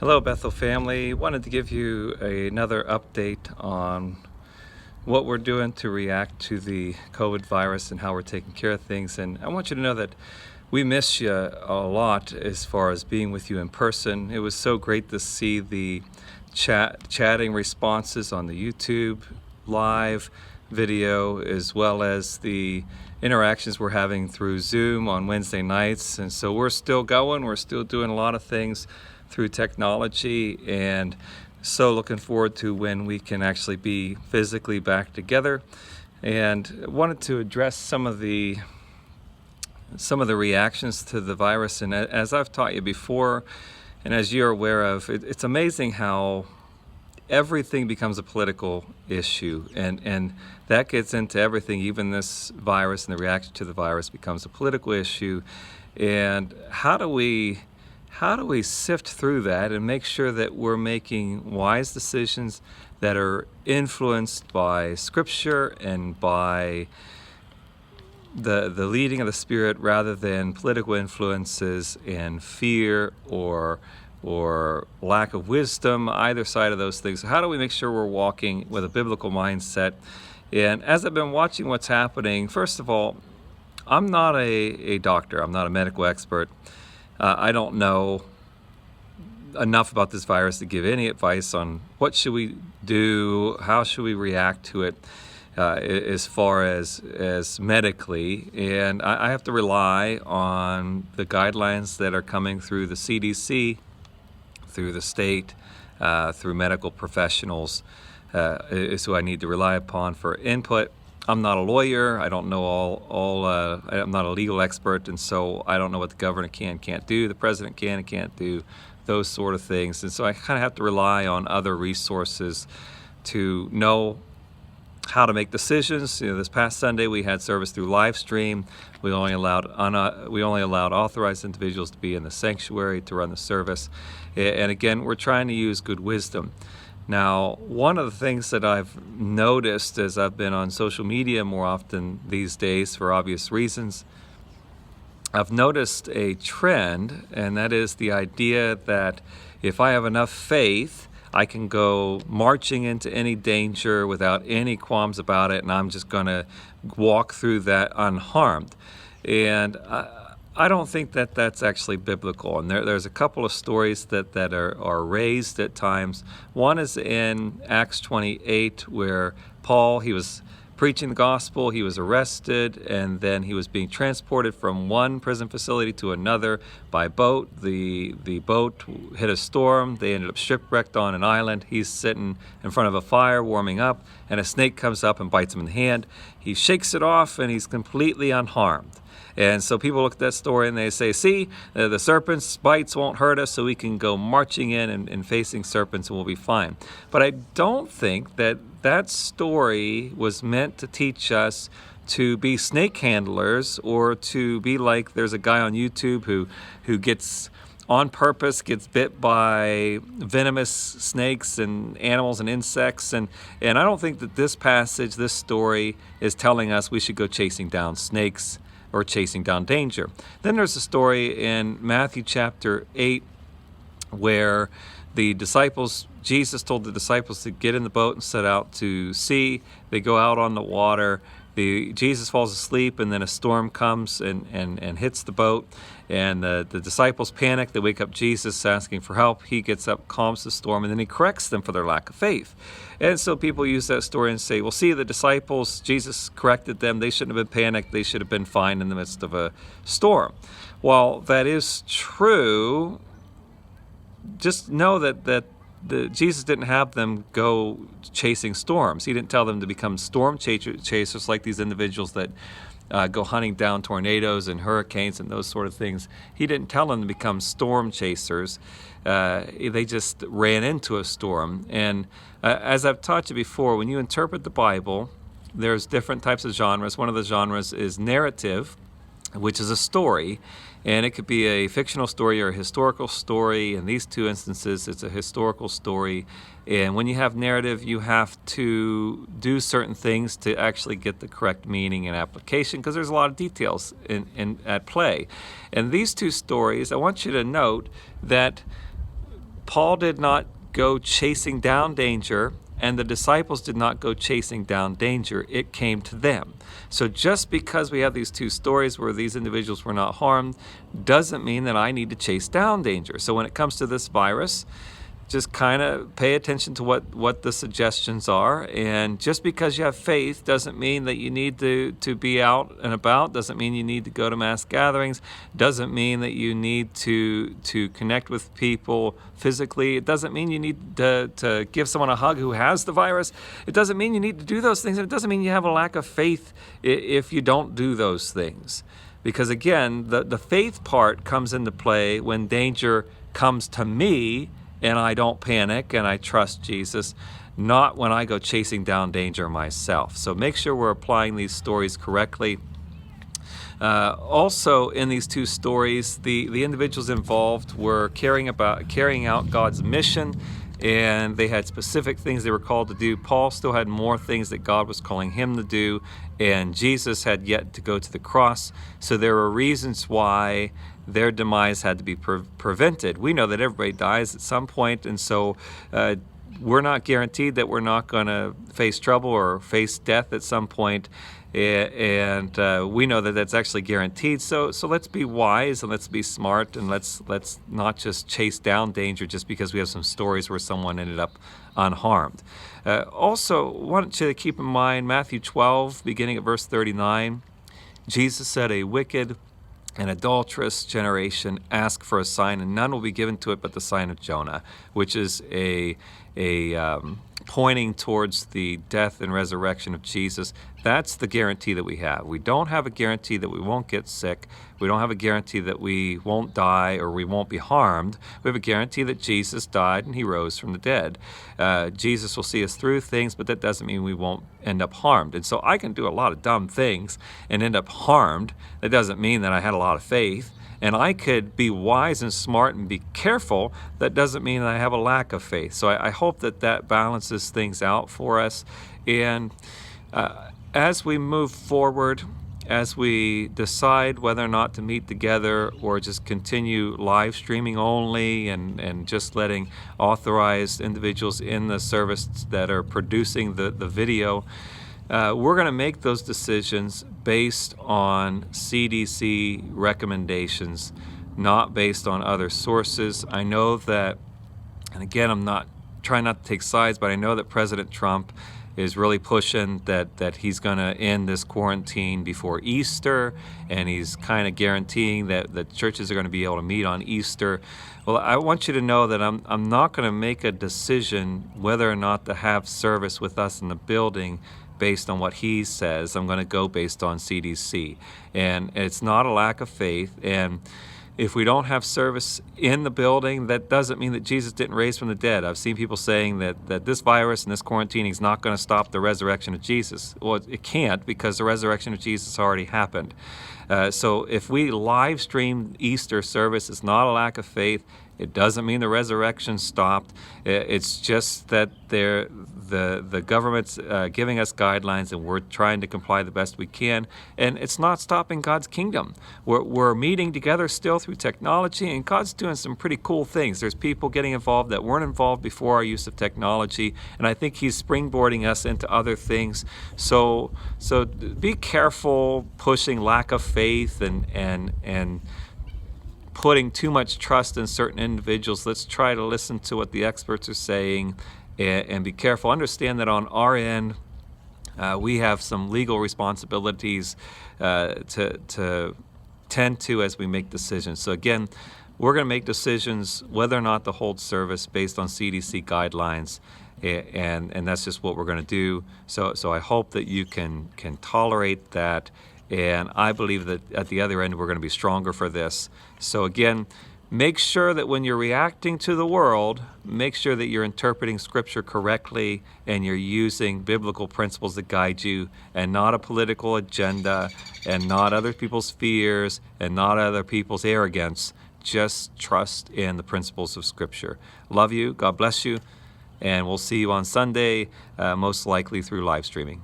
Hello, Bethel family. Wanted to give you another update on what we're doing to react to the COVID virus and how we're taking care of things. And I want you to know that we miss you a lot as far as being with you in person. It was so great to see the chatting responses on the YouTube live video, as well as the interactions we're having through Zoom on Wednesday nights. And so we're still going. We're still doing a lot of things through technology, and so looking forward to when we can actually be physically back together. And wanted to address some of the reactions to the virus. And as I've taught you before, and as you're aware of, it's amazing how everything becomes a political issue, and that gets into everything. Even this virus and the reaction to the virus becomes a political issue. And how do we sift through that and make sure that we're making wise decisions that are influenced by Scripture and by the leading of the Spirit, rather than political influences and fear or lack of wisdom, either side of those things? How do we make sure we're walking with a biblical mindset? And as I've been watching what's happening, first of all, I'm not a doctor. I'm not a medical expert. I don't know enough about this virus to give any advice on what should we do, how should we react to it as far as medically. And I have to rely on the guidelines that are coming through the CDC, through the state, through medical professionals, is who I need to rely upon for input. I'm not a lawyer. I don't know I'm not a legal expert, and so I don't know what the governor can and can't do, the president can and can't do, those sort of things. And so I kind of have to rely on other resources to know how to make decisions. This past Sunday we had service through live stream. We only allowed authorized individuals to be in the sanctuary to run the service. And again, we're trying to use good wisdom. Now, one of the things that I've noticed as I've been on social media more often these days, for obvious reasons, I've noticed a trend, and that is the idea that if I have enough faith, I can go marching into any danger without any qualms about it, and I'm just going to walk through that unharmed. And I don't think that that's actually biblical. And there's a couple of stories that are raised at times. One is in Acts 28, where Paul, he was preaching the gospel, he was arrested, and then he was being transported from one prison facility to another by boat. The boat hit a storm. They ended up shipwrecked on an island. He's sitting in front of a fire warming up, and a snake comes up and bites him in the hand. He shakes it off, and he's completely unharmed. And so people look at that story and they say, see, the serpent's bites won't hurt us, so we can go marching in and facing serpents and we'll be fine. But I don't think that story was meant to teach us to be snake handlers, or to be like there's a guy on YouTube who gets on purpose, gets bit by venomous snakes and animals and insects. And I don't think that this passage, this story, is telling us we should go chasing down snakes or chasing down danger. Then there's a story in Matthew chapter 8 where Jesus told the disciples to get in the boat and set out to sea. They go out on the water. Jesus falls asleep, and then a storm comes and hits the boat. And the disciples panic. They wake up Jesus asking for help. He gets up, calms the storm, and then he corrects them for their lack of faith. And so people use that story and say, well, see, the disciples, Jesus corrected them. They shouldn't have been panicked. They should have been fine in the midst of a storm. While that is true, just know that Jesus didn't have them go chasing storms. He didn't tell them to become storm chasers like these individuals that go hunting down tornadoes and hurricanes and those sort of things. He didn't tell them to become storm chasers. They just ran into a storm. And as I've taught you before, when you interpret the Bible, there's different types of genres. One of the genres is narrative, which is a story. And it could be a fictional story or a historical story. In these two instances, it's a historical story. And when you have narrative, you have to do certain things to actually get the correct meaning and application, because there's a lot of details at play. And these two stories, I want you to note that Paul did not go chasing down danger, and the disciples did not go chasing down danger. It came to them. So just because we have these two stories where these individuals were not harmed doesn't mean that I need to chase down danger. So when it comes to this virus, just kind of pay attention to what the suggestions are. And just because you have faith doesn't mean that you need to be out and about, doesn't mean you need to go to mass gatherings, doesn't mean that you need to connect with people physically. It doesn't mean you need to give someone a hug who has the virus. It doesn't mean you need to do those things. And it doesn't mean you have a lack of faith if you don't do those things. Because again, the faith part comes into play when danger comes to me and I don't panic and I trust Jesus, not when I go chasing down danger myself. So make sure we're applying these stories correctly. Also, in these two stories, the individuals involved were carrying out God's mission, and they had specific things they were called to do. Paul still had more things that God was calling him to do, and Jesus had yet to go to the cross. So there were reasons why their demise had to be prevented. We know that everybody dies at some point, and so we're not guaranteed that we're not going to face trouble or face death at some point. And we know that that's actually guaranteed. So let's be wise and let's be smart, and let's not just chase down danger just because we have some stories where someone ended up unharmed. Also, I want you to keep in mind Matthew 12, beginning at verse 39. Jesus said, "A wicked and adulterous generation ask for a sign, and none will be given to it but the sign of Jonah," which is a pointing towards the death and resurrection of Jesus. That's the guarantee that we have. We don't have a guarantee that we won't get sick. We don't have a guarantee that we won't die or we won't be harmed. We have a guarantee that Jesus died and he rose from the dead. Jesus will see us through things, but that doesn't mean we won't end up harmed. And so I can do a lot of dumb things and end up harmed. That doesn't mean that I had a lot of faith. And I could be wise and smart and be careful. That doesn't mean I have a lack of faith. So I hope that balances things out for us. And as we move forward, as we decide whether or not to meet together or just continue live streaming only and just letting authorized individuals in the service that are producing the video, we're going to make those decisions based on CDC recommendations, not based on other sources. I know that, and again, I'm not trying not to take sides, but I know that President Trump is really pushing that he's going to end this quarantine before Easter, and he's kind of guaranteeing that the churches are going to be able to meet on Easter. Well, I want you to know that I'm not going to make a decision whether or not to have service with us in the building based on what he says. I'm going to go based on CDC. And it's not a lack of faith. And if we don't have service in the building, that doesn't mean that Jesus didn't raise from the dead. I've seen people saying that this virus and this quarantining is not going to stop the resurrection of Jesus. Well, it can't, because the resurrection of Jesus already happened. So if we live stream Easter service, it's not a lack of faith. It doesn't mean the resurrection stopped. It's just that the government's giving us guidelines, and we're trying to comply the best we can. And it's not stopping God's kingdom. We're meeting together still through technology, and God's doing some pretty cool things. There's people getting involved that weren't involved before our use of technology, and I think He's springboarding us into other things. So be careful pushing lack of faith and putting too much trust in certain individuals. Let's try to listen to what the experts are saying and be careful. Understand that on our end, we have some legal responsibilities to tend to as we make decisions. So again, we're going to make decisions whether or not to hold service based on CDC guidelines, and that's just what we're going to do. So I hope that you can tolerate that. And I believe that at the other end, we're going to be stronger for this. So again, make sure that when you're reacting to the world, make sure that you're interpreting Scripture correctly and you're using biblical principles that guide you, and not a political agenda, and not other people's fears, and not other people's arrogance. Just trust in the principles of Scripture. Love you. God bless you. And we'll see you on Sunday, most likely through live streaming.